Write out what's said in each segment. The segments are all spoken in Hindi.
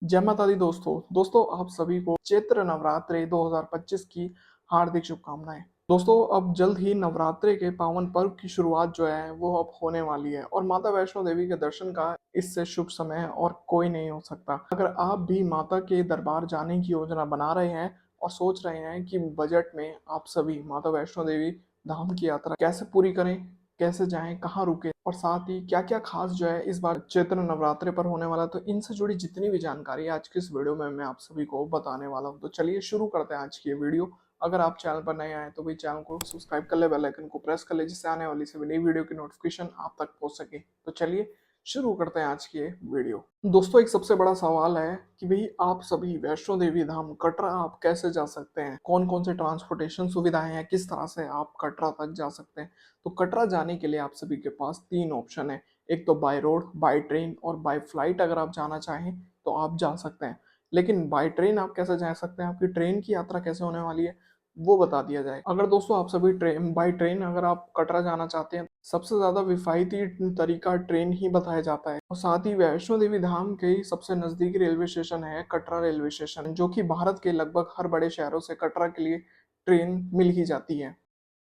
जय माता दी दोस्तों आप सभी को चैत्र नवरात्रि 2025 की हार्दिक शुभकामनाएं। दोस्तों अब जल्द ही नवरात्रि के पावन पर्व की शुरुआत जो है वो अब होने वाली है और माता वैष्णो देवी के दर्शन का इससे शुभ समय और कोई नहीं हो सकता। अगर आप भी माता के दरबार जाने की योजना बना रहे हैं और सोच रहे हैं कि बजट में आप सभी माता वैष्णो देवी धाम की यात्रा कैसे पूरी करें, कैसे जाएं, कहाँ रुके और साथ ही क्या क्या खास जो है इस बार चैत्र नवरात्रि पर होने वाला है, तो इनसे जुड़ी जितनी भी जानकारी आज की इस वीडियो में मैं आप सभी को बताने वाला हूं। तो चलिए शुरू करते हैं आज की ये वीडियो। अगर आप चैनल पर नए आए तो भी चैनल को सब्सक्राइब कर ले, बेल आइकन को प्रेस कर ले, जिससे आने वाली सभी नई वीडियो की नोटिफिकेशन आप तक पहुंच सके। तो चलिए शुरू करते हैं आज की ये वीडियो। दोस्तों एक सबसे बड़ा सवाल है कि भाई आप सभी वैष्णो देवी धाम कटरा आप कैसे जा सकते हैं, कौन कौन से ट्रांसपोर्टेशन सुविधाएं हैं, किस तरह से आप कटरा तक जा सकते हैं। तो कटरा जाने के लिए आप सभी के पास तीन ऑप्शन है। एक तो बाय रोड, बाय ट्रेन और बाय फ्लाइट। अगर आप जाना चाहें तो आप जा सकते हैं, लेकिन बाय ट्रेन आप कैसे जा सकते हैं, आपकी ट्रेन की यात्रा कैसे होने वाली है वो बता दिया जाए। अगर दोस्तों आप सभी ट्रेन बाय ट्रेन अगर आप कटरा जाना चाहते हैं, सबसे ज्यादा विफायती तरीका ट्रेन ही बताया जाता है। और साथ ही वैष्णो देवी धाम के सबसे नजदीकी रेलवे स्टेशन है कटरा रेलवे स्टेशन, जो कि भारत के लगभग हर बड़े शहरों से कटरा के लिए ट्रेन मिल ही जाती है।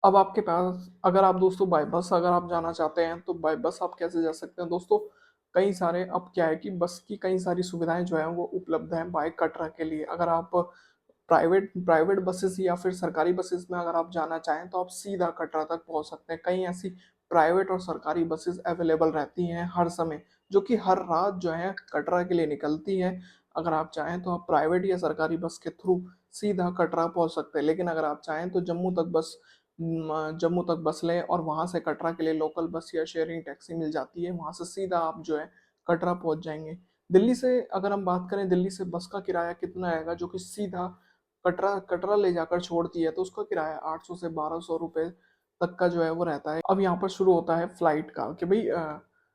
अब आपके पास अगर आप दोस्तों बाय बस अगर आप जाना चाहते हैं तो बाय बस आप कैसे जा सकते हैं दोस्तों। कई सारे अब क्या है कि बस की कई सारी सुविधाएं जो है वो उपलब्ध हैं बाय कटरा के लिए। अगर आप प्राइवेट प्राइवेट बसेस या फिर सरकारी बसेस में अगर आप जाना चाहें तो आप सीधा कटरा तक पहुंच सकते हैं। कई ऐसी प्राइवेट और सरकारी बसेस अवेलेबल रहती हैं हर समय, जो कि हर रात जो है कटरा के लिए निकलती है। अगर आप चाहें तो आप प्राइवेट या सरकारी बस के थ्रू सीधा कटरा पहुंच सकते हैं, लेकिन अगर आप चाहें तो जम्मू तक बस लें और वहां से कटरा के लिए लोकल बस या शेयरिंग टैक्सी मिल जाती है, वहां से सीधा आप जो है कटरा पहुंच जाएंगे। दिल्ली से अगर हम बात करें, दिल्ली से बस का किराया कितना आएगा जो कि सीधा कटरा कटरा ले जाकर छोड़ती है, तो उसका किराया 800 से 1200 रुपए तक का जो है वो रहता है। अब यहाँ पर शुरू होता है फ्लाइट का कि भाई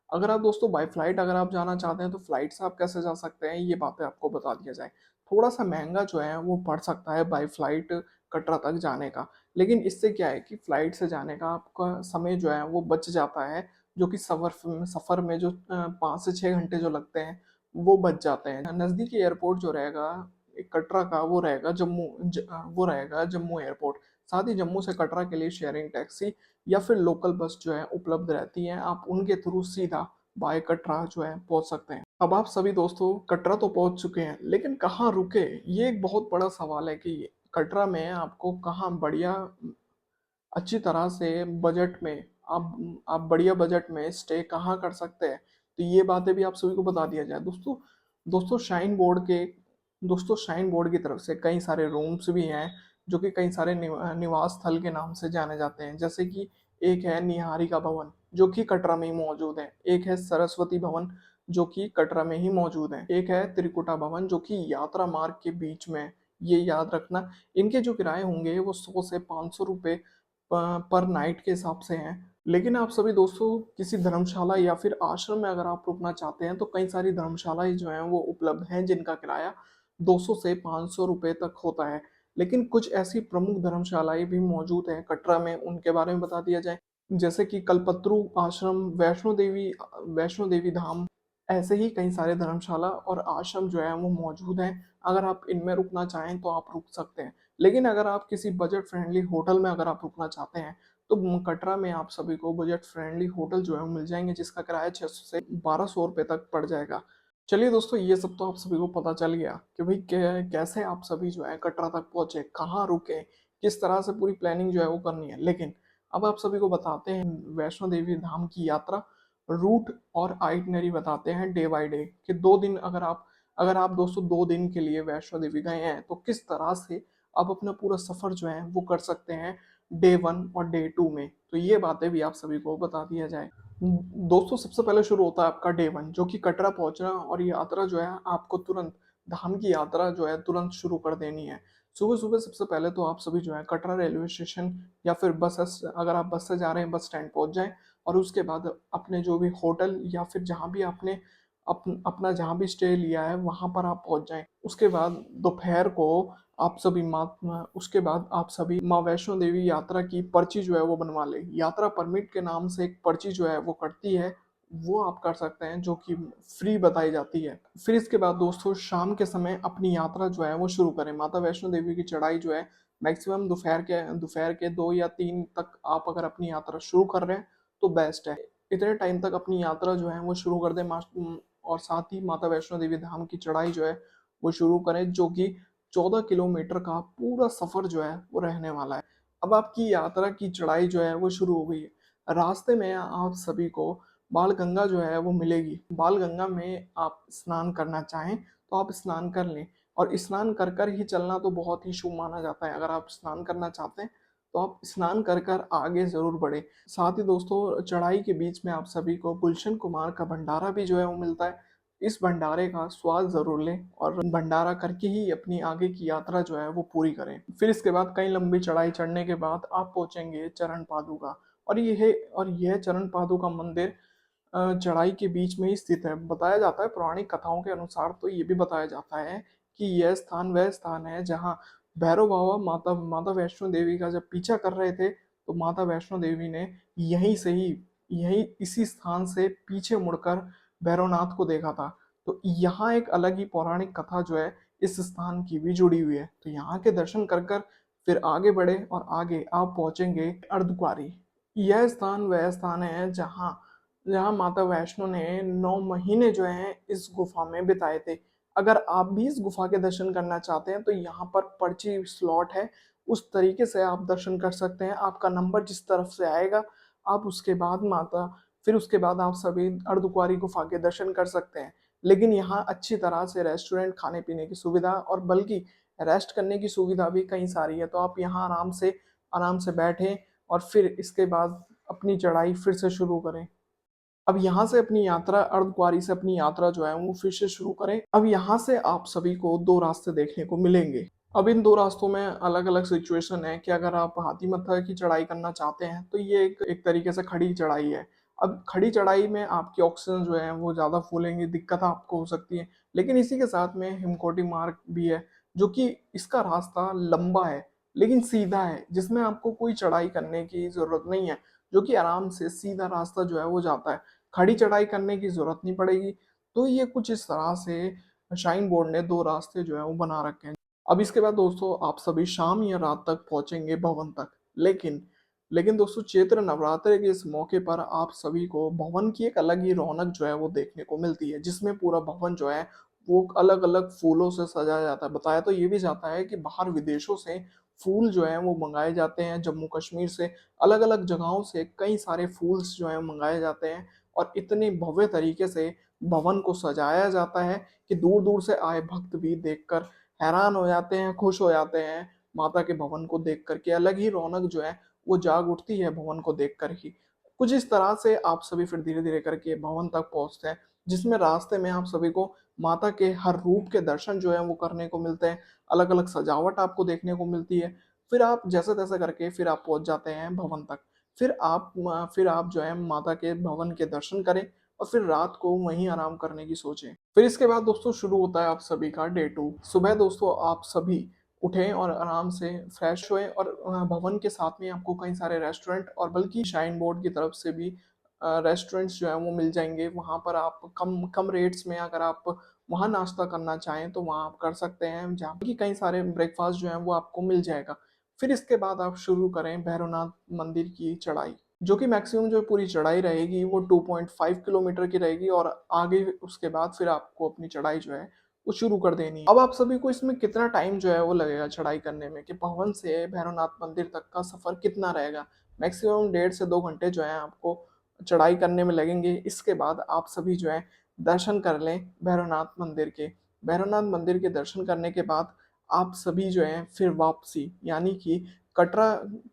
अगर आप दोस्तों बाय फ्लाइट अगर आप जाना चाहते हैं तो फ्लाइट से आप कैसे जा सकते हैं, ये बातें आपको बता दिया जाए। थोड़ा सा महंगा जो है वो पड़ सकता है बाय फ्लाइट कटरा तक जाने का, लेकिन इससे क्या है कि फ्लाइट से जाने का आपका समय जो है वो बच जाता है, जो कि सफर में जो 5 से 6 घंटे जो लगते हैं वो बच जाते हैं। नजदीकी एयरपोर्ट जो रहेगा कटरा का वो रहेगा वो रहेगा जम्मू एयरपोर्ट। साथ ही जम्मू से कटरा के लिए शेयरिंग टैक्सी या फिर लोकल बस जो है उपलब्ध रहती हैं, आप उनके थ्रू सीधा बाय कटरा जो है पहुंच सकते हैं। अब आप सभी दोस्तों कटरा तो पहुंच चुके हैं, लेकिन कहाँ रुके, ये एक बहुत बड़ा सवाल है कि कटरा में आपको कहाँ बढ़िया अच्छी तरह से बजट में आप बढ़िया बजट में स्टे कहाँ कर सकते हैं। तो ये बातें भी आप सभी को बता दिया जाए दोस्तों। दोस्तों शाइन बोर्ड के दोस्तों शाइन बोर्ड की तरफ से कई सारे रूम्स भी हैं, जो कि कई सारे निवास स्थल के नाम से जाने जाते हैं। जैसे कि एक है निहारिका भवन जो कि कटरा में ही मौजूद है, एक है सरस्वती भवन जो कि कटरा में ही मौजूद है, एक है त्रिकुटा भवन जो कि यात्रा मार्ग के बीच में। ये याद रखना, इनके जो किराए होंगे वो 100 से 500 रुपये पर नाइट के हिसाब से हैं। लेकिन आप सभी दोस्तों किसी धर्मशाला या फिर आश्रम में अगर आप रुकना चाहते हैं तो कई सारी धर्मशालाएं जो हैं वो उपलब्ध हैं, जिनका किराया 200 से 500 रुपये तक होता है। लेकिन कुछ ऐसी प्रमुख धर्मशालाएं भी मौजूद हैं कटरा में, उनके बारे में बता दिया जाए। जैसे कि कल्पतरु आश्रम, वैष्णो देवी धाम, ऐसे ही कई सारे धर्मशाला और आश्रम जो है वो मौजूद हैं। अगर आप इनमें रुकना चाहें तो आप रुक सकते हैं, लेकिन अगर आप किसी बजट फ्रेंडली होटल में अगर आप रुकना चाहते हैं तो कटरा में आप सभी को बजट फ्रेंडली होटल जो है वो मिल जाएंगे, जिसका किराया 600 से 1200 रुपये तक पड़ जाएगा। चलिए दोस्तों ये सब तो आप सभी को पता चल गया कि भाई कैसे आप सभी जो है कटरा तक पहुंचे, कहाँ रुके, किस तरह से पूरी प्लानिंग जो है वो करनी है। लेकिन अब आप सभी को बताते हैं वैष्णो देवी धाम की यात्रा रूट और आइटनरी बताते हैं डे बाय डे कि 2 दिन अगर आप दोस्तों 2 दिन के लिए वैष्णो देवी गए हैं तो किस तरह से आप अपना पूरा सफर जो है वो कर सकते हैं डे 1 और डे 2 में। तो ये बातें भी आप सभी को बता दिया जाए। दोस्तों सबसे पहले शुरू होता है आपका डे 1 जो कि कटरा पहुंचना, और ये यात्रा जो है आपको तुरंत धाम की यात्रा जो है तुरंत शुरू कर देनी है। सुबह सुबह सबसे पहले तो आप सभी जो है कटरा रेलवे स्टेशन या फिर अगर आप बस से जा रहे हैं बस स्टैंड पहुंच जाएं, और उसके बाद अपने जो भी होटल या फिर जहां भी आपने अपना जहां भी स्टे लिया है वहां पर आप पहुंच जाएं। उसके बाद दोपहर को उसके बाद आप सभी माँ वैष्णो देवी यात्रा की पर्ची जो है वो बनवा ले। यात्रा परमिट के नाम से एक पर्ची जो है वो कटती है, वो आप कर सकते हैं, जो कि फ्री बताई जाती है। फिर इसके बाद दोस्तों शाम के समय अपनी यात्रा जो है वो शुरू करें। माता वैष्णो देवी की चढ़ाई जो है मैक्सिमम दोपहर के 2 या 3 तक आप अगर अपनी यात्रा शुरू कर रहे हैं तो बेस्ट है। इतने टाइम तक अपनी यात्रा जो है वो शुरू कर दें और साथ ही माता वैष्णो देवी धाम की चढ़ाई जो है वो शुरू करें, जो कि 14 किलोमीटर का पूरा सफ़र जो है वो रहने वाला है। अब आपकी यात्रा की चढ़ाई जो है वो शुरू हो गई है। रास्ते में आप सभी को बाल गंगा जो है वो मिलेगी। बाल गंगा में आप स्नान करना चाहें तो आप स्नान कर लें, और स्नान कर कर ही चलना तो बहुत ही शुभ माना जाता है। अगर आप स्नान करना चाहते हैं तो आप स्नान कर कर आगे ज़रूर बढ़ें। साथ ही दोस्तों चढ़ाई के बीच में आप सभी को गुलशन कुमार का भंडारा भी जो है वो मिलता है। इस भंडारे का स्वाद ज़रूर लें और भंडारा करके ही अपनी आगे की यात्रा जो है वो पूरी करें। फिर इसके बाद कई लंबी चढ़ाई चढ़ने के बाद आप पहुँचेंगे चरण पादुका, और यह चरण पादुका मंदिर चढ़ाई के बीच में ही स्थित है। बताया जाता है, पौराणिक कथाओं के अनुसार तो ये भी बताया जाता है कि यह स्थान वह स्थान है जहाँ भैरव बाबा माता माता वैष्णो देवी का जब पीछा कर रहे थे, तो माता वैष्णो देवी ने यहीं से ही यहीं इसी स्थान से पीछे मुड़कर भैरवनाथ को देखा था। तो यहाँ एक अलग ही पौराणिक कथा जो है इस स्थान की भी जुड़ी हुई है। तो यहाँ के दर्शन कर कर फिर आगे बढ़े और आगे आप पहुँचेंगे अर्धकुंवारी। यह स्थान वह स्थान है जहाँ जहाँ माता वैष्णो ने 9 महीने जो हैं इस गुफा में बिताए थे। अगर आप भी इस गुफा के दर्शन करना चाहते हैं तो यहाँ पर पर्ची स्लॉट है, उस तरीके से आप दर्शन कर सकते हैं। आपका नंबर जिस तरफ से आएगा, आप उसके बाद फिर उसके बाद आप सभी अर्धकुंवारी गुफा के दर्शन कर सकते हैं। लेकिन यहाँ अच्छी तरह से रेस्टोरेंट, खाने-पीने की सुविधा और बल्कि रेस्ट करने की सुविधा भी कई सारी है। तो आप यहाँ आराम से बैठें और फिर इसके बाद अपनी चढ़ाई फिर से शुरू करें। अब यहाँ से अपनी यात्रा अर्धकुंवारी से अपनी यात्रा जो है वो फिर से शुरू करें। अब यहाँ से आप सभी को 2 रास्ते देखने को मिलेंगे। अब इन 2 रास्तों में अलग-अलग सिचुएशन है कि अगर आप हाथी मत्था की चढ़ाई करना चाहते हैं तो ये एक एक तरीके से खड़ी चढ़ाई है। अब खड़ी चढ़ाई में आपकी ऑक्सीजन जो है वो ज़्यादा फूलेंगी, दिक्कत आपको हो सकती है। लेकिन इसी के साथ में हिमकोटी मार्ग भी है, जो कि इसका रास्ता लंबा है लेकिन सीधा है, जिसमें आपको कोई चढ़ाई करने की ज़रूरत नहीं है, जो कि आराम से सीधा रास्ता जो है वो जाता है। खड़ी चढ़ाई करने की ज़रूरत नहीं पड़ेगी। तो ये कुछ इस तरह से शाइन बोर्ड ने 2 रास्ते जो हैं वो बना रखे हैं। अब इसके बाद दोस्तों आप सभी शाम या रात तक पहुँचेंगे भवन तक। लेकिन लेकिन दोस्तों चैत्र नवरात्रि के इस मौके पर आप सभी को भवन की एक अलग ही रौनक जो है वो देखने को मिलती है, जिसमें पूरा भवन जो है वो अलग-अलग फूलों से सजाया जाता है। बताया तो ये भी जाता है कि बाहर विदेशों से फूल जो हैं वो मँगाए जाते हैं, जम्मू कश्मीर से अलग-अलग जगहों से कई सारे फूल्स जो हैं मँगाए जाते हैं, और इतने भव्य तरीके से भवन को सजाया जाता है कि दूर-दूर से आए भक्त भी देखकर हैरान हो जाते हैं, खुश हो जाते हैं। माता के भवन को देख कर के अलग ही रौनक जो है वो जाग उठती है भवन को देखकर ही। कुछ इस तरह से आप सभी फिर धीरे-धीरे करके भवन तक पहुँचते हैं, जिसमें रास्ते में आप सभी को माता के हर रूप के दर्शन जो हैं वो करने को मिलते हैं, अलग-अलग सजावट आपको देखने को मिलती है। फिर आप जैसे-तैसे करके फिर आप पहुँच जाते हैं भवन तक। फिर आप जो है माता के भवन के दर्शन करें और फिर रात को वहीं आराम करने की सोचें। फिर इसके बाद दोस्तों शुरू होता है आप सभी का डे 2। सुबह दोस्तों आप सभी उठें और आराम से फ्रेश हुए, और भवन के साथ में आपको कई सारे रेस्टोरेंट और बल्कि शाइन बोर्ड की तरफ से भी रेस्टोरेंट्स जो हैं वो मिल जाएँगे। वहाँ पर आप कम कम रेट्स में अगर आप वहाँ नाश्ता करना चाहें तो वहाँ आप कर सकते हैं, जहाँ पे कि कई सारे ब्रेकफ़ास्ट जो हैं वो आपको मिल जाएगा। फिर इसके बाद आप शुरू करें भैरवनाथ मंदिर की चढ़ाई, जो कि मैक्सिमम जो पूरी चढ़ाई रहेगी वो 2.5 किलोमीटर की रहेगी, और आगे उसके बाद फिर आपको अपनी चढ़ाई जो है वो शुरू कर देनी है। अब आप सभी को इसमें कितना टाइम जो है वो लगेगा चढ़ाई करने में, कि भवन से भैरवनाथ मंदिर तक का सफ़र कितना रहेगा? मैक्सिमम 1.5 से 2 घंटे जो है आपको चढ़ाई करने में लगेंगे। इसके बाद आप सभी जो है दर्शन कर लें भैरवनाथ मंदिर के। भैरवनाथ मंदिर के दर्शन करने के बाद आप सभी जो हैं फिर वापसी यानी कि कटरा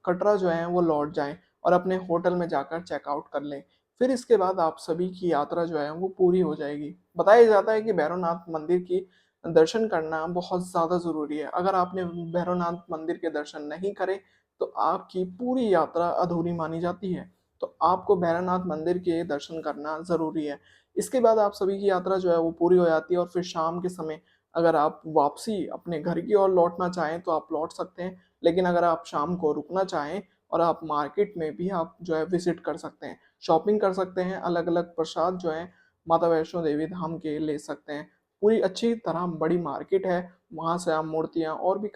कटरा जो है वो लौट जाएँ और अपने होटल में जाकर चेकआउट कर लें। फिर इसके बाद आप सभी की यात्रा जो है वो पूरी हो जाएगी। बताया जाता है कि भैरवनाथ मंदिर की दर्शन करना बहुत ज़्यादा ज़रूरी है। अगर आपने भैरवनाथ मंदिर के दर्शन नहीं करे, तो आपकी पूरी यात्रा अधूरी मानी जाती है। तो आपको भैरवनाथ मंदिर के दर्शन करना ज़रूरी है। इसके बाद आप सभी की यात्रा जो है वो पूरी हो जाती है, और फिर शाम के समय अगर आप वापसी अपने घर की ओर लौटना चाहें तो आप लौट सकते हैं। लेकिन अगर आप शाम को रुकना चाहें और आप मार्केट में भी आप जो है विज़िट कर सकते हैं। शॉपिंग कर सकते हैं, अलग-अलग प्रसाद जो है माता वैष्णो देवी धाम के ले सकते हैं। पूरी अच्छी तरह बड़ी मार्केट है, वहाँ से आप मूर्तियाँ और भी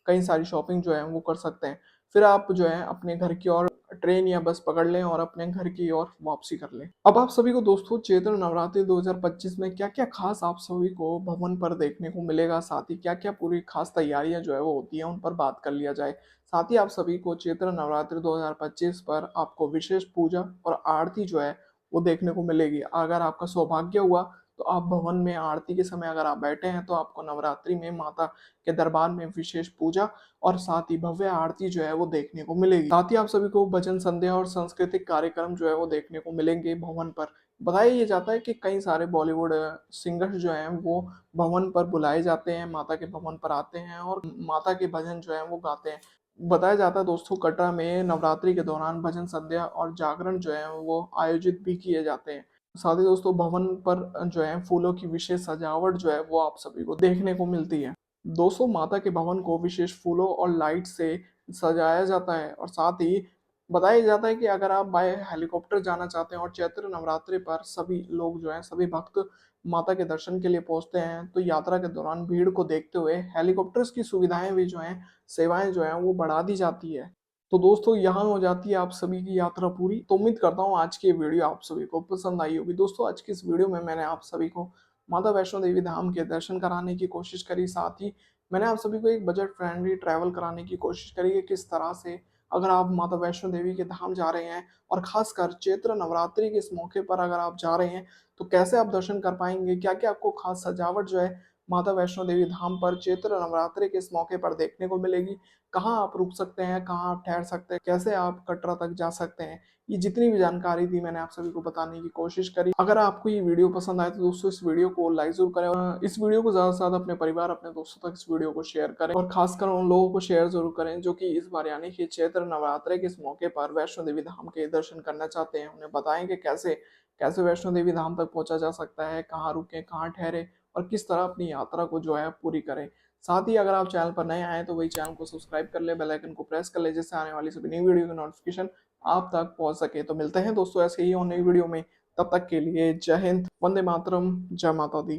कई सारी शॉपिंग जो है वो कर सकते हैं। फिर आप जो है अपने घर की ओर ट्रेन या बस पकड़ लें और अपने घर की ओर वापसी कर लें। अब आप सभी को दोस्तों चैत्र नवरात्रि 2025 में क्या-क्या खास आप सभी को भवन पर देखने को मिलेगा, साथ ही क्या-क्या पूरी खास तैयारियाँ जो है वो होती हैं, उन पर बात कर लिया जाए। साथ ही आप सभी को चैत्र नवरात्रि 2025 पर आपको विशेष पूजा और आरती जो है वो देखने को मिलेगी। अगर आपका सौभाग्य हुआ तो आप भवन में आरती के समय अगर आप बैठे हैं तो आपको नवरात्रि में माता के दरबार में विशेष पूजा और साथ ही भव्य आरती जो है वो देखने को मिलेगी। साथ ही आप सभी को भजन संध्या और सांस्कृतिक कार्यक्रम जो है वो देखने को मिलेंगे भवन पर। बताया ये जाता है कि कई सारे बॉलीवुड सिंगर्स जो हैं वो भवन पर बुलाए जाते हैं, माता के भवन पर आते हैं और माता के भजन जो हैं वो गाते हैं। बताया जाता है दोस्तों कटरा में नवरात्रि के दौरान भजन संध्या और जागरण जो है वो आयोजित भी किए जाते हैं। साथ ही दोस्तों भवन पर जो है फूलों की विशेष सजावट जो है वो आप सभी को देखने को मिलती है। दोस्तों माता के भवन को विशेष फूलों और लाइट से सजाया जाता है और साथ ही बताया जाता है कि अगर आप बाय हेलीकॉप्टर जाना चाहते हैं और चैत्र नवरात्रि पर सभी लोग जो हैं सभी भक्त माता के दर्शन के लिए पहुंचते हैं तो यात्रा के दौरान भीड़ को देखते हुए हेलीकॉप्टर्स की सुविधाएं भी जो हैं सेवाएं जो हैं वो बढ़ा दी जाती है। तो दोस्तों यहाँ हो जाती है आप सभी की यात्रा पूरी। तो उम्मीद करता हूँ आज की ये वीडियो आप सभी को पसंद आई होगी। दोस्तों आज की इस वीडियो में मैंने आप सभी को माता वैष्णो देवी धाम के दर्शन कराने की कोशिश करी, साथ ही मैंने आप सभी को एक बजट फ्रेंडली ट्रैवल कराने की कोशिश करी है किस तरह से अगर आप माता वैष्णो देवी के धाम जा रहे हैं और खासकर चैत्र नवरात्रि के इस मौके पर अगर आप जा रहे हैं तो कैसे आप दर्शन कर पाएंगे, क्या क्या आपको खास सजावट जो है माता वैष्णो देवी धाम पर चैत्र नवरात्रि के इस मौके पर देखने को मिलेगी, कहाँ आप रुक सकते हैं, कहाँ आप ठहर सकते हैं, कैसे आप कटरा तक जा सकते हैं। ये जितनी भी जानकारी थी मैंने आप सभी को बताने की कोशिश करी। अगर आपको ये वीडियो पसंद आए तो दोस्तों इस वीडियो को लाइक जरूर करें और इस वीडियो को ज़्यादा से ज़्यादा अपने परिवार अपने दोस्तों तक इस वीडियो को शेयर करें और खासकर उन लोगों को शेयर जरूर करें जो कि इस बार यानी कि चैत्र नवरात्रि के इस मौके पर वैष्णो देवी धाम के दर्शन करना चाहते हैं। उन्हें बताएं कि कैसे कैसे वैष्णो देवी धाम तक पहुंचा जा सकता है, कहाँ रुकें, कहाँ ठहरे और किस तरह अपनी यात्रा को जो है पूरी करें। साथ ही अगर आप चैनल पर नए आए तो वही चैनल को सब्सक्राइब कर ले, बेल आइकन को प्रेस कर ले जिससे आने वाली सभी नई वीडियो की नोटिफिकेशन आप तक पहुंच सके। तो मिलते हैं दोस्तों ऐसे ही और नई वीडियो में, तब तक के लिए जय हिंद, वंदे मातरम, जय माता दी।